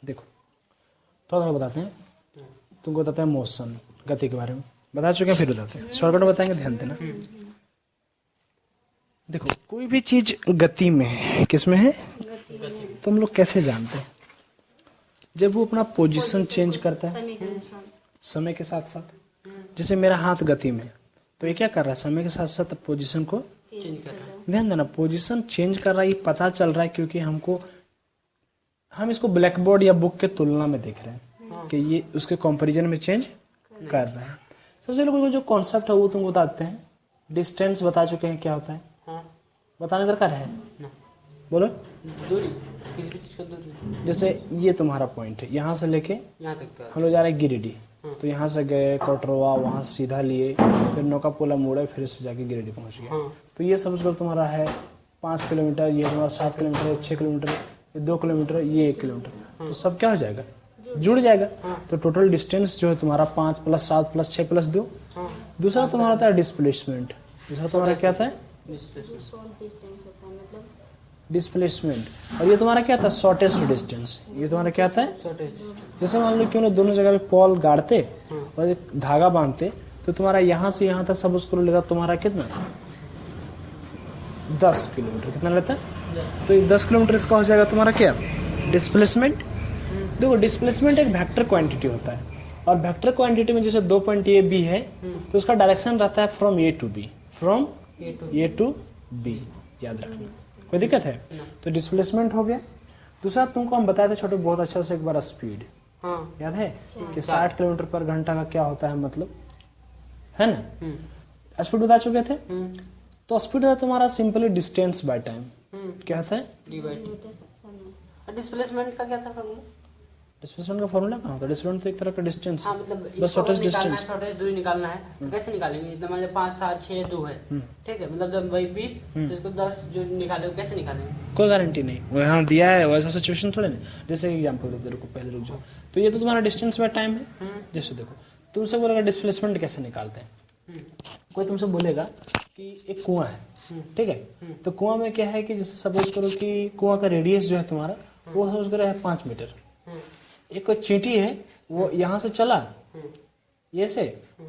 देखो थोड़ा थोड़ा बताते हैं, तुमको बताते हैं मोशन, गति के बारे में बता चुके हैं, फिर बताते हैं, शॉर्टकट बताएंगे, ध्यान देना। देखो कोई भी चीज गति में है, किस में है, तो हम लोग कैसे जानते हैं, जब वो अपना पोजीशन चेंज करता है समय के साथ साथ। जैसे मेरा हाथ गति में, तो ये क्या कर रहा है, समय के साथ साथ पोजीशन को चेंज कर रहा है। ध्यान देना, पोजीशन चेंज कर रहा है, ये पता चल रहा है क्योंकि हम इसको ब्लैक बोर्ड या बुक के तुलना में देख रहे हैं कि ये उसके कंपैरिजन में चेंज कर रहा है। सबसे पहले जो कॉन्सेप्ट है वो तुमको बताते हैं। डिस्टेंस बता चुके हैं क्या होता है, बताने दरकार है, बोलो। दूरी, किसी भी चीज का दूरी। जैसे ये तुम्हारा पॉइंट है, यहाँ से लेके यहाँ तक का हम लोग जा रहे हैं गिरिडीह, तो यहाँ से गए कटरवा, वहाँ से सीधा लिए, फिर नौका पोला मोड़े, फिर से जाके गिरिडीह पहुँच गए। तो ये समझ कर तुम्हारा है 5 किलोमीटर, ये तुम्हारा 7 किलोमीटर, 6 किलोमीटर, ये 2 किलोमीटर, ये 1 किलोमीटर, तो सब क्या हो जाएगा, जुड़ जाएगा। तो टोटल डिस्टेंस जो है तुम्हारा 5 + 7 + 6 + 2। दूसरा तुम्हारा होता है डिस्प्लेसमेंट। दूसरा तुम्हारा क्या था, डिस्प्लेसमेंट। और ये तुम्हारा क्या था, शॉर्टेस्ट डिस्टेंस। ये तुम्हारा क्या था, जैसे मान लो क्यों ना दोनों जगह पे पॉल गाड़ते और एक धागा बांधते, तो तुम्हारा यहाँ से यहाँ तक सब उसको लेता तुम्हारा कितना, 10 किलोमीटर। कितना लेता है, तो 10 किलोमीटर इसका हो जाएगा तुम्हारा क्या, डिस्प्लेसमेंट। देखो डिस्प्लेसमेंट एक वेक्टर क्वांटिटी होता है, और वेक्टर क्वांटिटी में जैसे 2 पॉइंट ए बी है, तो उसका डायरेक्शन रहता है from A to B, from A to B, याद रखना, कोई दिक्कत है। तो डिस्प्लेसमेंट हो गया। दूसरा तुमको हम बताए थे छोटे बहुत अच्छा से एक बार, स्पीड, याद है कि 60 किलोमीटर पर घंटा का क्या होता है, मतलब है ना, स्पीड बता चुके थे। तो स्पीड है तुम्हारा सिंपली डिस्टेंस बाय टाइम, क्या होता है, डिस्प्लेसमेंट का क्या था फॉर्मूला, डिस्प्लेसमेंट का फॉर्मूला कहाँ होता है, डिस्प्लेसमेंट तो एक तरह का डिस्टेंस, मतलब बस शॉर्टेस्ट डिस्टेंस, शॉर्टेस्ट दूरी निकालना है, तो कैसे निकालेंगे, इतना मान लो 5 7 6 2 है, ठीक है, मतलब जब वही 20 तो इसको 10 जो निकाले कैसे निकालेंगे, कोई गारंटी नहीं, वो यहाँ दिया है वैसा सिचुएशन थोड़े ना। जैसे एग्जांपल देते रुको, पहले रुक जाओ। तो ये तो तुम्हारा डिस्टेंस बाय टाइम है। जैसे देखो तुमसे बोलेगा डिस्प्लेसमेंट कैसे निकालते हैं, कोई तुमसे बोलेगा कि एक कुआं है, ठीक है, तो कुआं में क्या है कि जैसे सपोज करो कि कुआं का रेडियस जो है तुम्हारा वो सपोज करो है 5 मीटर। एक कोई चींटी है वो यहाँ से चला ये से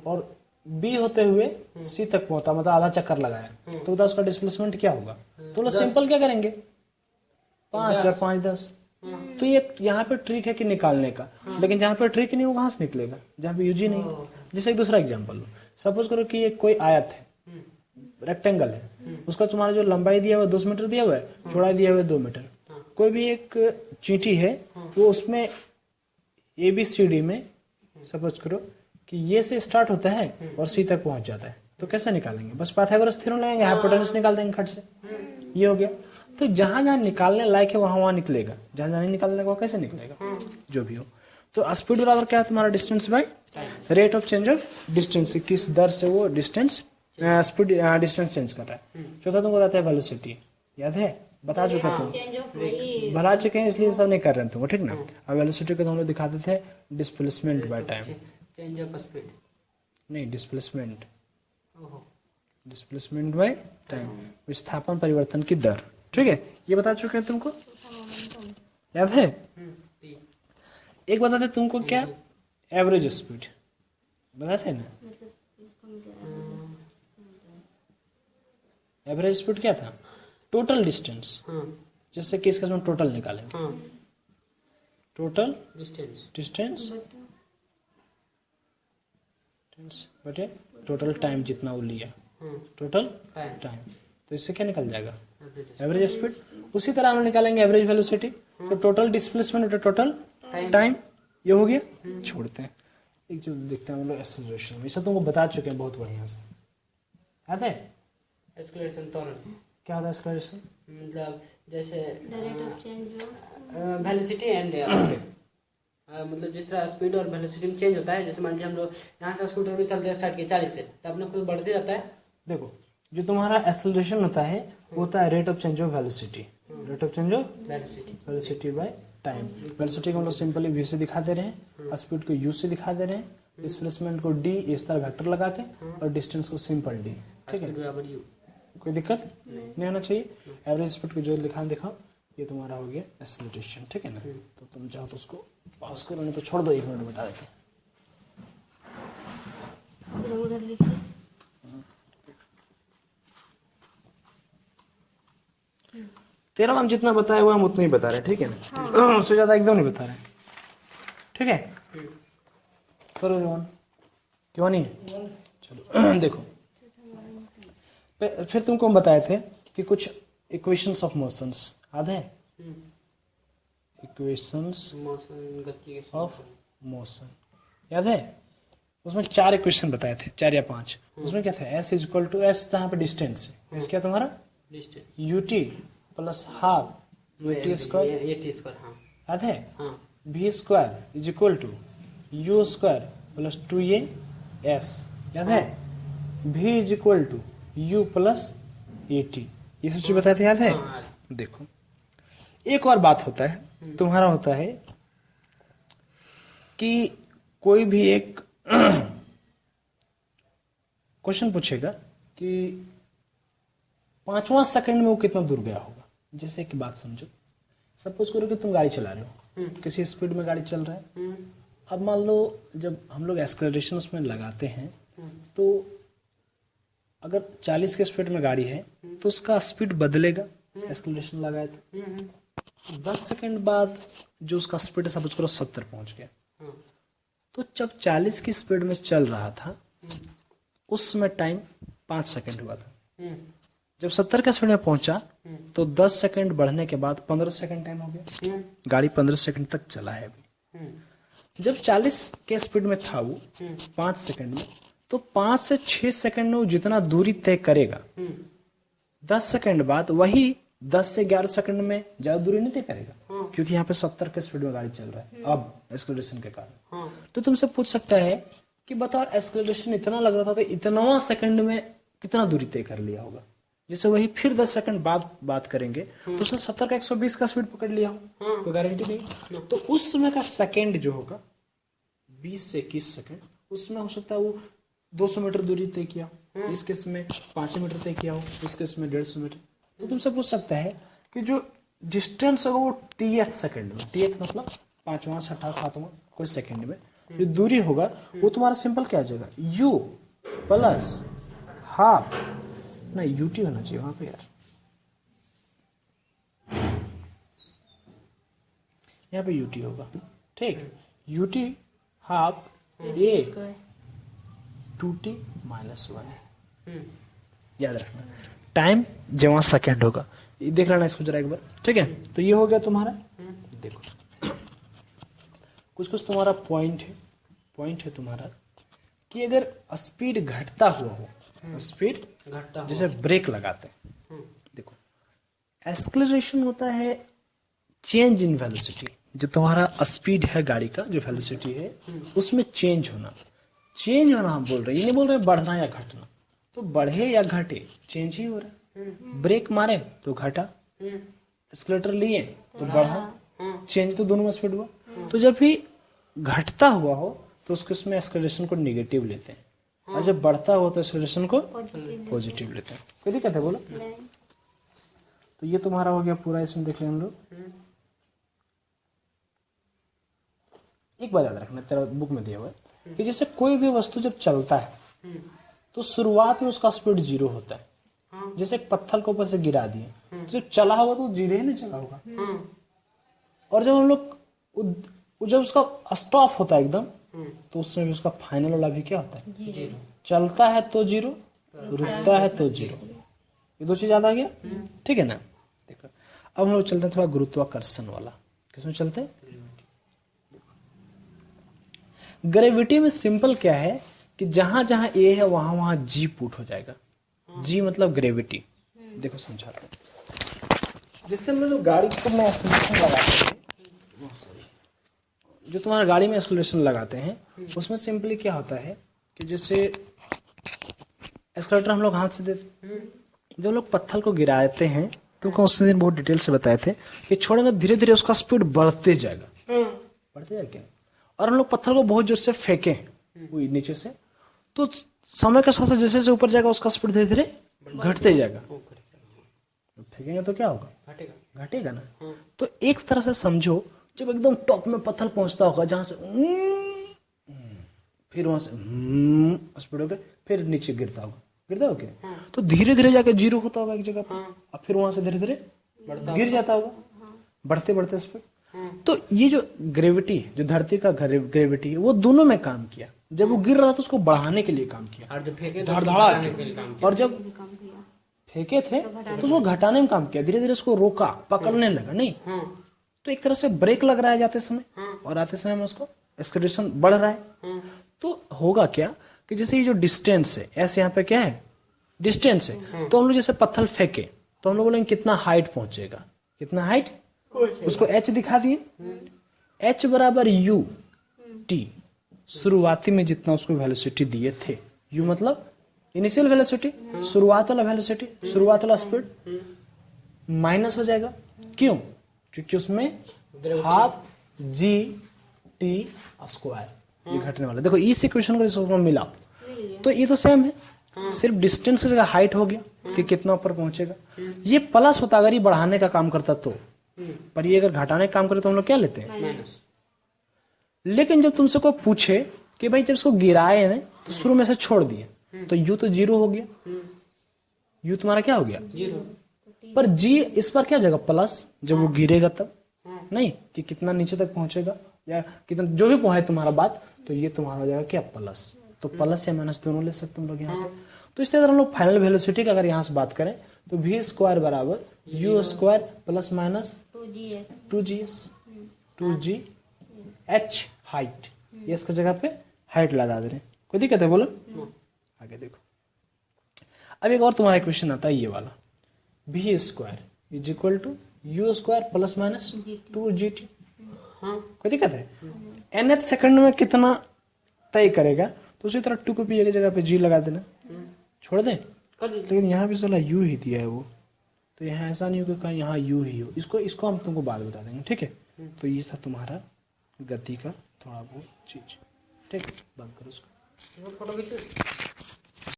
और बी होते हुए सी तक पहुंचा, मतलब आधा चक्कर लगाया, तो बताओ उसका डिस्प्लेसमेंट क्या होगा। तो लोग सिंपल क्या करेंगे, 5 और 5 10। तो ये यहाँ पे ट्रिक है कि निकालने का, लेकिन जहाँ पे ट्रिक नहीं वो कहाँ से निकलेगा, जहाँ पे यूज ही नहीं। जैसे एक दूसरा एग्जाम्पल लो, सपोज करो कि एक कोई आयत है, रेक्टेंगल है, उसका तुम्हारा जो लंबाई दिया हुआ है 2 मीटर दिया हुआ है, चौड़ाई दिया हुआ है 2 मीटर। कोई भी एक चींटी है वो उसमें ABCD में सपोज करो कि ये से स्टार्ट होता है और सी तक पहुंच जाता है, तो कैसे निकालेंगे, बस पाइथागोरस थ्योरम लगाएंगे, हाइपोटेनस निकाल देंगे खट से, ये हो गया। तो जहां जहां निकालने लायक है वहां निकलेगा, जहां जहां नहीं निकालने का कैसे निकलेगा, जो भी हो। तो स्पीड बराबर क्या है तुम्हारा, distance by rate of change of distance, किस दर से वो डिस्टेंस स्पीड डिस्टेंस चेंज कर रहा है। चौथा तुमको बताता है वेलोसिटी, याद है, बता चुके तुम, बता चुके हैं, इसलिए सब नहीं कर रहे हैं तुमको, ठीक ना। अब वेलोसिटी को तो हम लोग दिखाते थे displacement by time, change of speed नहीं डिस्प्लेसमेंट, डिस्प्लेसमेंट बाय टाइम, विस्थापन परिवर्तन की दर, ठीक है, ये बता चुके हैं तुमको, याद है। एक बताते तुमको क्या, एवरेज स्पीड बताते ना, एवरेज स्पीड क्या था, टोटल डिस्टेंस, जैसे कि इसका हम टोटल निकालेंगे, टोटल डिस्टेंस बटे टोटल टाइम जितना वो लिया, टोटल टाइम, तो इससे क्या निकल जाएगा, एवरेज स्पीड। उसी तरह हम निकालेंगे एवरेज वेलोसिटी, तो टोटल डिस्प्लेसमेंट बटे टोटल टाइम, ये हो गया। छोड़ते हैं एक जो देखते हैं हम लोग एक्सेलरेशन, इसे तुमको बता चुके हैं बहुत बढ़िया से, याद है एक्सेलरेशन त्वरण क्या होता है, एक्सेलरेशन मतलब जैसे वेलोसिटी एंड मतलब जिस तरह स्पीड और वेलोसिटी में चेंज होता है, जैसे मान लीजिए हम लोग यहाँ से स्कूटर में चलते स्टार्ट किए 40 से, तो अपने खुद बढ़ते जाता है। देखो जो तुम्हारा एक्सेलरेशन होता है वो होता है rate of change of velocity, rate of change of velocity by time. Velocity को हम लोग सिंपली v से दिखा दे रहे हैं, स्पीड को u से दिखा दे रहे हैं, डिस्प्लेसमेंट को d इस तरह वेक्टर लगा के, और डिस्टेंस को सिंपल d, ठीक है, कोई दिक्कत नहीं होना चाहिए। एवरेज स्पीड को जो लिखा दिखाओ, ये तुम्हारा हो गया एक्सेलरेशन, ठीक है ना। तो तुम चाहो तो उसको पास करो, नहीं तो छोड़ दो, 1 मिनट बता देते हैं। उधर लिखिए। तेरा हम जितना बताया हुआ हम उतना ही बता रहे हैं, ठीक है ना। उससे ज्यादा एकदम नहीं बता रहे, ठीक है। करो रोहन, क्यों नहीं? चलो देखो, फिर तुमको हम बताए थे कि कुछ इक्वेशंस ऑफ मोशंस याद है? इक्वेशंस मोशन, गति ऑफ मोशन याद है? उसमें 4 इक्वेशन बताए थे, 4 या 5। उसमें क्या था? S is equal to, S यहाँ पे डिस्टेंस है, एस क्या तुम्हारा? Distance, U T plus half T square, ये टी स्क्वायर, हाँ याद है? हाँ, V square is equal to U square plus 2a S, याद है? v is equal to u plus A T, ये सब चीज बताए थे, याद है? हाँ। देखो, एक और बात होता है तुम्हारा, होता है कि कोई भी एक क्वेश्चन पूछेगा कि 5वां सेकंड में वो कितना दूर गया होगा। जैसे कि बात समझो, सपोज करो कि तुम गाड़ी चला रहे हो, किसी स्पीड में गाड़ी चल रहा है। अब मान लो जब हम लोग एक्सेलरेशन में लगाते हैं तो अगर 40 के स्पीड में गाड़ी है तो उसका स्पीड बदलेगा, एक्सेलरेशन लगाए तो 10 सेकंड बाद जो उसका स्पीड है, सपोज करो 70 पहुंच गया। तो जब 40 की स्पीड में चल रहा था उस समय टाइम 5 सेकंड हुआ था। जब 70 के स्पीड में पहुंचा तो 10 सेकंड बढ़ने के बाद 15 सेकंड टाइम हो गया। गाड़ी 15 सेकंड तक चला है अभी। जब 40 के स्पीड में था वो 5 सेकंड में, तो 5 से 6 सेकंड में वो जितना दूरी तय करेगा, 10 सेकंड बाद वही 10 से 11 सेकंड में ज्यादा दूरी नहीं तय करेगा, क्योंकि यहाँ पे 70 के स्पीड में गाड़ी चल रहा है अब एक्सेलरेशन के कारण। तो तुमसे पूछ सकता है कि बताओ एक्सेलरेशन इतना लग रहा था तो इतना सेकंड में कितना दूरी तय कर लिया होगा। जैसे वही फिर 10 सेकंड बाद बात करेंगे तो उसने 70 का 120 का स्पीड पकड़ लिया हो, कोई गारंटी नहीं। तो उस समय का सेकंड जो होगा 20 से 21 सेकंड, उसमें हो सकता है वो 200 मीटर दूरी तय किया हो, इस केस में 500 मीटर तय किया हो, इस केस में 150 मीटर। तो तुमसे पूछ सकता है कि जो डिस्टेंस होगा वो टीएथ सेकंड में, टीएथ मतलब 5वां 6वां 7वां कोई सेकंड में जो दूरी होगा वो तुम्हारा सिंपल क्या आ जाएगा, u प्लस हाफ, ना यूटी होना चाहिए वहां पे यार, यहाँ पे यूटी होगा, ठीक। यूटी हाफ ए 2t माइनस 1, याद रखना। टाइम जमा सेकंड होगा, ये देख लेना इसको जरा एक बार, ठीक है। तो ये हो गया तुम्हारा। देखो कुछ कुछ तुम्हारा पॉइंट है तुम्हारा कि अगर स्पीड घटता हुआ हो, स्पीड घटता जैसे ब्रेक लगाते हैं, देखो एक्सेलरेशन होता है चेंज इन वेलोसिटी, जो तुम्हारा स्पीड है गाड़ी का, जो वेलोसिटी है उसमें चेंज होना हम बोल रहे हैं, ये नहीं बोल रहे बढ़ना या घटना। तो बढ़े या घटे चेंज ही हो रहा है। ब्रेक मारे तो घटा, एक्सेलरेटर लिए तो बढ़ा, चेंज तो दोनों में स्पीड हुआ। तो जब भी घटता हुआ हो तो उसमें एक्सेलरेशन को नेगेटिव लेते हैं, और जब बढ़ता हुआ तो एक्सेलरेशन को पॉजिटिव लेते हैं। कोई दिक्कत है बोलो? तो ये तुम्हारा हो गया पूरा, इसमें देख लें हम लोग। एक बात याद रखना, तेरा बुक में दिया हुआ है कि जैसे कोई भी वस्तु जब चलता है तो शुरुआत में उसका स्पीड 0 होता है। जैसे एक पत्थर को ऊपर से गिरा दिए तो जब चला होगा तो 0 ही नहीं चला होगा, और जब हम लोग जब उसका स्टॉप होता है एकदम, तो उसमें भी उसका फाइनल वाला भी क्या होता है, चलता है तो 0, रुकता है तो 0। ये दो चीज याद आ गया, ठीक है ना। देखो अब हम लोग चलते हैं थोड़ा गुरुत्वाकर्षण वाला। किसमें चलते हैं? ग्रेविटी में सिंपल क्या है कि जहां जहां ए है वहां वहां जी पुट हो जाएगा। जी मतलब ग्रेविटी। देखो समझाते हैं। जैसे हम लोग गाड़ी को में एक्सेलरेशन लगाते हैं, जो तुम्हारा गाड़ी में एक्सेलरेशन लगाते हैं उसमें सिंपली क्या होता है कि जैसे एक्सेलरेटर हम लोग हाथ से देते हैं, जब लोग पत्थर को गिराते हैं तो उसने दिन बहुत डिटेल से बताए थे कि छोड़ेंगे धीरे धीरे उसका स्पीड बढ़ते जाएगा क्या, और हम लोग पत्थर को बहुत जोर से फेंके नीचे से, तो समय के साथ साथ जैसे जैसे ऊपर जाएगा उसका स्पीड धीरे धीरे घटते जाएगा। फेंकेंगे तो क्या होगा, घटेगा ना। हाँ। तो एक तरह से समझो, जब एकदम टॉप में पत्थर पहुंचता होगा जहां से फिर वहां से स्पीड होकर फिर नीचे गिरता होगा क्या? हाँ। तो धीरे धीरे जाके जीरो होता होगा एक जगह पर, हाँ। और फिर वहां से धीरे धीरे गिर जाता होगा, बढ़ते बढ़ते स्पीड। हाँ। तो ये जो ग्रेविटी, जो धरती का ग्रेविटी है, वो दोनों में काम किया। जब वो गिर रहा था उसको बढ़ाने के लिए काम किया, और जब फेंके तो धड़धड़ा उसको हटाने के लिए काम के। और जब फेंके थे तो उसको घटाने में काम किया, धीरे धीरे उसको रोका, पकड़ने लगा नहीं। किया। हाँ। तो एक तरह से ब्रेक लग रहा है जाते समय, हाँ। और आते समय में उसको एक्सेलरेशन बढ़ रहा है। हाँ। तो होगा क्या कि जैसे ये जो डिस्टेंस है, ऐसे यहाँ पे क्या है, डिस्टेंस है। तो हम लोग जैसे पत्थर फेंके तो हम लोग बोलेंगे कितना हाइट पहुंचेगा, कितना हाइट, उसको एच दिखा दिए। एच बराबर यू टी, शुरुआती में जितना उसको वेलोसिटी दिए थे, यू मतलब इनिशियल वेलोसिटी, शुरुआत वाला वेलोसिटी, शुरुआत वाला स्पीड, माइनस हो जाएगा। क्यों? क्योंकि उसमें हाफ जी टी स्क्वायर ये घटने वाला। देखो इस इक्वेशन को इसको मिला तो ये तो सेम है, सिर्फ डिस्टेंस की जगह हाइट हो गया कि कितना ऊपर पहुंचेगा। ये प्लस होता अगर ये बढ़ाने का काम करता तो, पर ये अगर घटाने का काम करे तो हम लोग क्या लेते हैं, माइनस। लेकिन जब तुमसे कोई पूछे कि भाई जब इसको गिराए हैं तो शुरू में से छोड़ दिए तो यू तो जीरो हो गया, यू तुम्हारा क्या हो गया, जीरो। पर जी इस पर क्या जगह प्लस, जब वो गिरेगा तब नहीं कि कितना नीचे तक पहुंचेगा या कितना जो भी पहुंचे तुम्हारा बात, तो ये तुम्हारा हो जाएगा क्या, प्लस। तो प्लस या माइनस दोनों ले सकते हम लोग यहाँ पे। तो इस तरह हम लोग फाइनल वेलोसिटी का अगर यहाँ से बात करें तो वी स्क्वायर बराबर you square plus minus 2g h height, ये इसका जगह पे हाइट लगा दे रहे हैं। कोई दिक्कत है बोलो? आगे देखो, अब एक और तुम्हारा क्वेश्चन आता है ये वाला, V square is equal to U square plus minus 2gt। हाँ। कोई दिक्कत है? nth सेकंड में कितना तय करेगा, तो उसी तरह 2 को पी की जगह पे g लगा देना, छोड़ दें। कर दीजिए। लेकिन यहाँ भी साला u ही दिया है वो, तो यहाँ ऐसा नहीं होगा कि यहाँ u ही हो, इसको हम तुमको बाद बता देंगे, ठीक है? तो ये था तुम्हारा गति का थोड़ा बहुत चीज, ठीक, बंद करो उसको। फोटो खींचो।